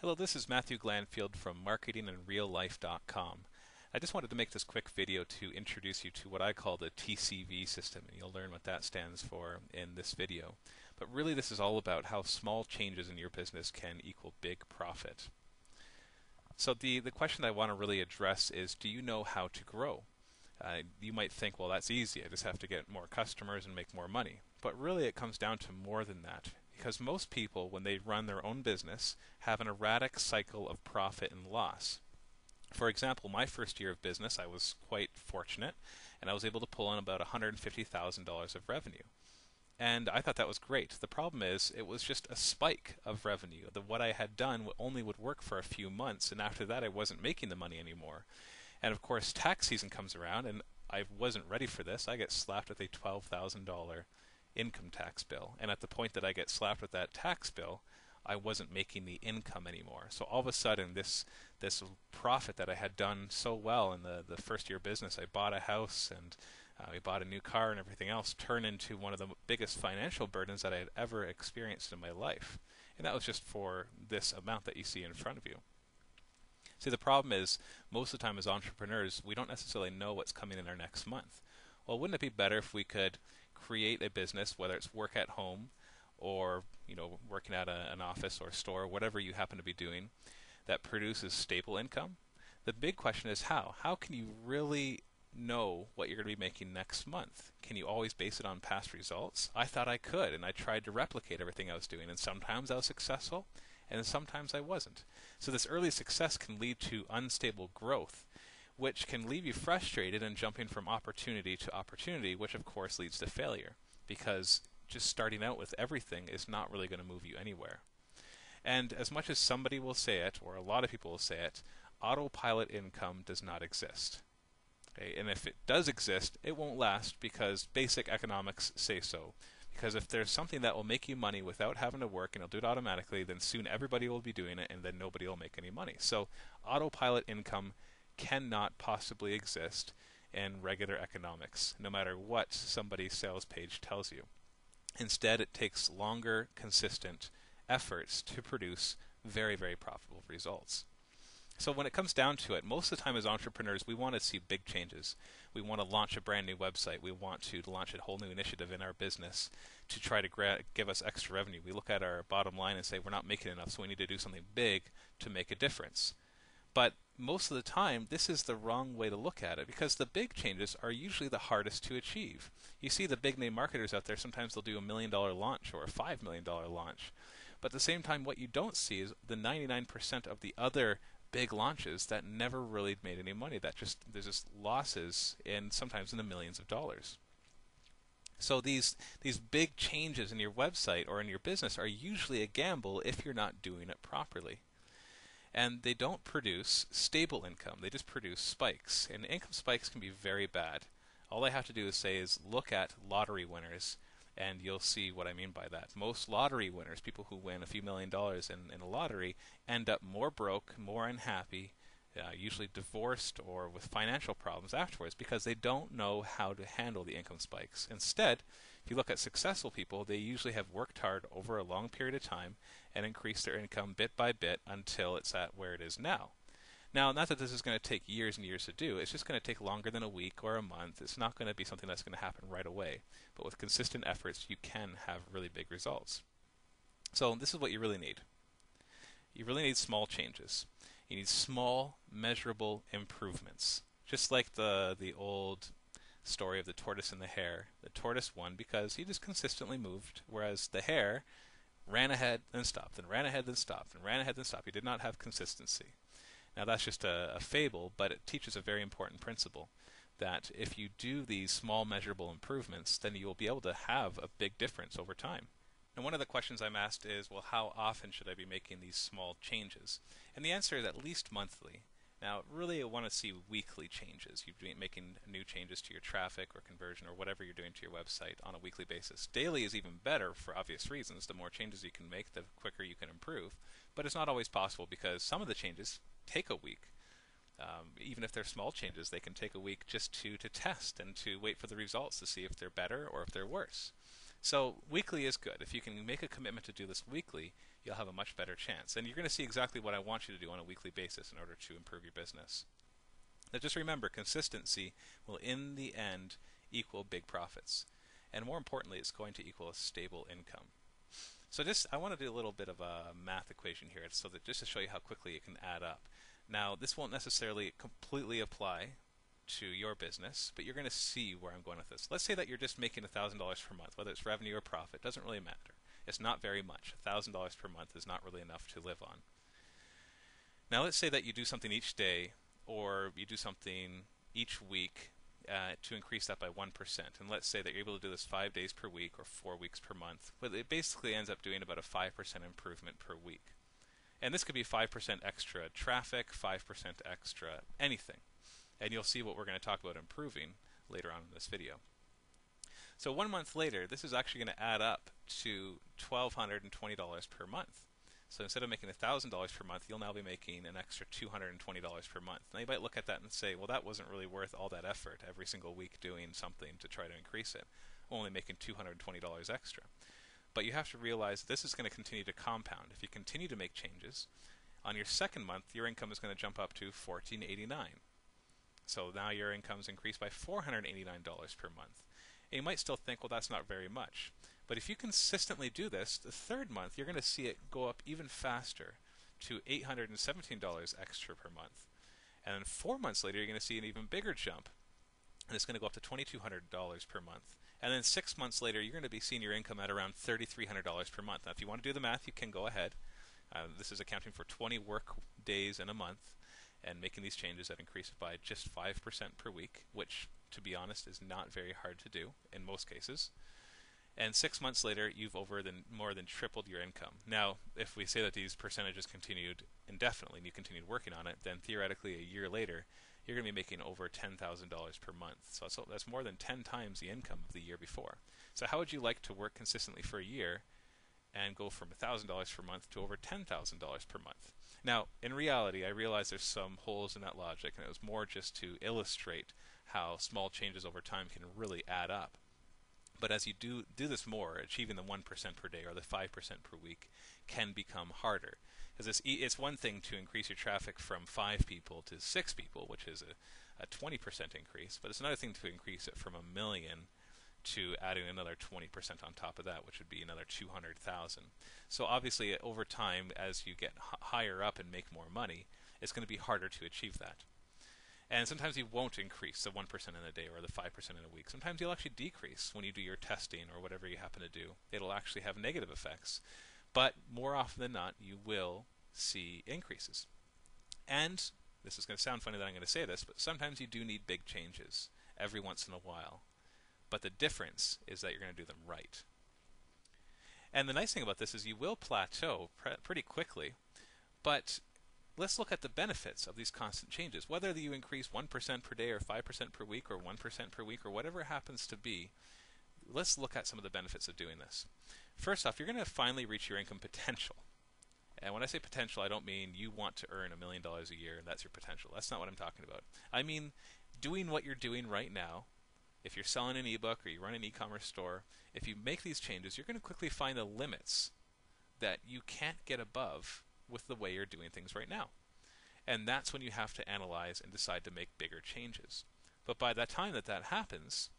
Hello, this is Matthew Glanfield from marketingandreallife.com. I just wanted to make this quick video to introduce you to what I call the TCV system, and you'll learn what that stands for in this video. But really this is all about how small changes in your business can equal big profit. So the question I want to really address is, do you know how to grow? You might think, well, that's easy. I just have to get more customers and make more money. But really it comes down to more than that. Because most people, when they run their own business, have an erratic cycle of profit and loss. For example, my first year of business, I was quite fortunate, and I was able to pull in about $150,000 of revenue. And I thought that was great. The problem is, it was just a spike of revenue. What I had done only would work for a few months, and after that I wasn't making the money anymore. And of course, tax season comes around, and I wasn't ready for this. I get slapped with a $12,000 income tax bill. And at the point that I get slapped with that tax bill, I wasn't making the income anymore. So all of a sudden, this profit that I had done so well in the first year business, I bought a house and we bought a new car and everything else, turned into one of the biggest financial burdens that I had ever experienced in my life. And that was just for this amount that you see in front of you. See, the problem is, most of the time as entrepreneurs, we don't necessarily know what's coming in our next month. Well, wouldn't it be better if we could create a business, whether it's work at home or working at an office or store, whatever you happen to be doing, that produces stable income? The big question is how. How can you really know what you're going to be making next month? Can you always base it on past results? I thought I could, and I tried to replicate everything I was doing, and sometimes I was successful, and sometimes I wasn't. So this early success can lead to unstable growth, which can leave you frustrated and jumping from opportunity to opportunity, which of course leads to failure, because just starting out with everything is not really going to move you anywhere. And as much as somebody will say it, or a lot of people will say it, autopilot income does not exist. Okay? And if it does exist, it won't last, because basic economics say so. Because if there's something that will make you money without having to work, and it'll do it automatically, then soon everybody will be doing it, and then nobody will make any money. So autopilot income cannot possibly exist in regular economics, no matter what somebody's sales page tells you. Instead, it takes longer, consistent efforts to produce very, very profitable results. So when it comes down to it, most of the time as entrepreneurs, we want to see big changes. We want to launch a brand new website. We want to launch a whole new initiative in our business to try to give us extra revenue. We look at our bottom line and say, we're not making enough, so we need to do something big to make a difference. But most of the time, this is the wrong way to look at it, because the big changes are usually the hardest to achieve. You see the big name marketers out there, sometimes they'll do $1 million launch or a $5 million launch. But at the same time, what you don't see is the 99% of the other big launches that never really made any money. There's just losses, and sometimes in the millions of dollars. So these big changes in your website or in your business are usually a gamble if you're not doing it properly. And they don't produce stable income. They just produce spikes. And income spikes can be very bad. All I have to do is look at lottery winners, and you'll see what I mean by that. Most lottery winners, people who win a few $1,000,000 in a lottery, end up more broke, more unhappy, usually divorced or with financial problems afterwards, because they don't know how to handle the income spikes. Instead, if you look at successful people, they usually have worked hard over a long period of time and increased their income bit by bit until it's at where it is now. Now, not that this is going to take years and years to do. It's just going to take longer than a week or a month. It's not going to be something that's going to happen right away. But with consistent efforts, you can have really big results. So this is what you really need. You really need small changes. You need small, measurable improvements. Just like the old story of the tortoise and the hare. The tortoise won because he just consistently moved, whereas the hare ran ahead, then stopped, and ran ahead, then stopped, and ran ahead, then stopped. He did not have consistency. Now that's just a fable, but it teaches a very important principle, that if you do these small measurable improvements, then you will be able to have a big difference over time. And one of the questions I'm asked is, well, how often should I be making these small changes? And the answer is at least monthly. Now, really, I want to see weekly changes. You're making new changes to your traffic or conversion or whatever you're doing to your website on a weekly basis. Daily is even better for obvious reasons. The more changes you can make, the quicker you can improve. But it's not always possible, because some of the changes take a week. Even if they're small changes, they can take a week just to test and to wait for the results to see if they're better or if they're worse. So weekly is good. If you can make a commitment to do this weekly, you'll have a much better chance. And you're going to see exactly what I want you to do on a weekly basis in order to improve your business. Now just remember, consistency will in the end equal big profits. And more importantly, it's going to equal a stable income. So I want to do a little bit of a math equation here so that just to show you how quickly it can add up. Now, this won't necessarily completely apply to your business, but you're going to see where I'm going with this. Let's say that you're just making $1,000 per month, whether it's revenue or profit, doesn't really matter. It's not very much. $1,000 per month is not really enough to live on. Now, let's say that you do something each day or you do something each week to increase that by 1%. And let's say that you're able to do this 5 days per week or 4 weeks per month. Well, it basically ends up doing about a 5% improvement per week. And this could be 5% extra traffic, 5% extra anything. And you'll see what we're going to talk about improving later on in this video. So 1 month later, this is actually going to add up to $1,220 per month. So instead of making $1,000 per month, you'll now be making an extra $220 per month. Now you might look at that and say, well, that wasn't really worth all that effort every single week doing something to try to increase it, only making $220 extra. But you have to realize this is going to continue to compound. If you continue to make changes, on your second month, your income is going to jump up to $1,489. So now your income's increased by $489 per month. And you might still think, well, that's not very much. But if you consistently do this, the third month, you're going to see it go up even faster to $817 extra per month. And then 4 months later, you're going to see an even bigger jump. And it's going to go up to $2,200 per month. And then 6 months later, you're going to be seeing your income at around $3,300 per month. Now, if you want to do the math, you can go ahead. This is accounting for 20 work days in a month and making these changes that increase it by just 5% per week, which, to be honest, is not very hard to do in most cases. And 6 months later, you've more than tripled your income. Now, if we say that these percentages continued indefinitely and you continued working on it, then theoretically a year later, you're going to be making over $10,000 per month. So that's more than 10 times the income of the year before. So how would you like to work consistently for a year and go from $1,000 per month to over $10,000 per month? Now, in reality, I realize there's some holes in that logic, and it was more just to illustrate how small changes over time can really add up. But as you do this more, achieving the 1% per day or the 5% per week can become harder. Because it's one thing to increase your traffic from 5 people to 6 people, which is a 20% increase, but it's another thing to increase it from 1 million to adding another 20% on top of that, which would be another 200,000. So obviously, over time, as you get higher up and make more money, it's going to be harder to achieve that. And sometimes you won't increase the 1% in a day or the 5% in a week. Sometimes you'll actually decrease when you do your testing or whatever you happen to do. It'll actually have negative effects. But more often than not, you will see increases. And this is going to sound funny that I'm going to say this, but sometimes you do need big changes every once in a while. But the difference is that you're going to do them right. And the nice thing about this is you will plateau pretty quickly, but let's look at the benefits of these constant changes. Whether you increase 1% per day or 5% per week or 1% per week or whatever it happens to be, let's look at some of the benefits of doing this. First off, you're going to finally reach your income potential. And when I say potential, I don't mean you want to earn $1 million a year and that's your potential. That's not what I'm talking about. I mean doing what you're doing right now. If you're selling an ebook or you run an e-commerce store, if you make these changes, you're going to quickly find the limits that you can't get above with the way you're doing things right now. And that's when you have to analyze and decide to make bigger changes. But by the time that happens,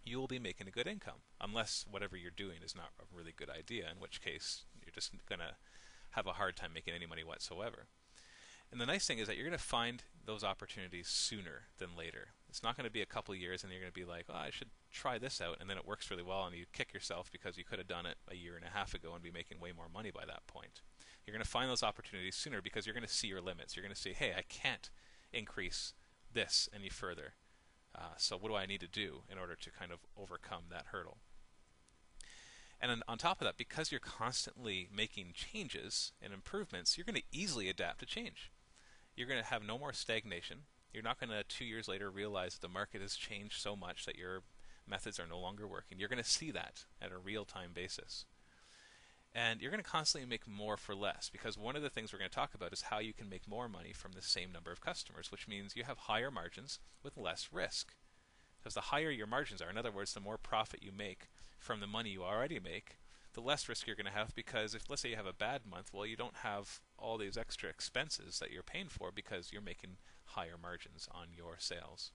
you will be making a good income, unless whatever you're doing is not a really good idea, in which case you're just going to have a hard time making any money whatsoever. And the nice thing is that you're going to find those opportunities sooner than later. It's not going to be a couple of years and you're going to be like, oh, I should try this out, and then it works really well and you kick yourself because you could have done it a year and a half ago and be making way more money by that point. You're going to find those opportunities sooner because you're going to see your limits. You're going to say, hey, I can't increase this any further. So what do I need to do in order to kind of overcome that hurdle? And then on top of that, because you're constantly making changes and improvements, you're going to easily adapt to change. You're going to have no more stagnation. You're not going to 2 years later realize that the market has changed so much that your methods are no longer working. You're going to see that at a real-time basis. And you're going to constantly make more for less, because one of the things we're going to talk about is how you can make more money from the same number of customers, which means you have higher margins with less risk. Because the higher your margins are, in other words, the more profit you make from the money you already make, the less risk you're going to have, because if, let's say, you have a bad month, well, you don't have all these extra expenses that you're paying for because you're making higher margins on your sales.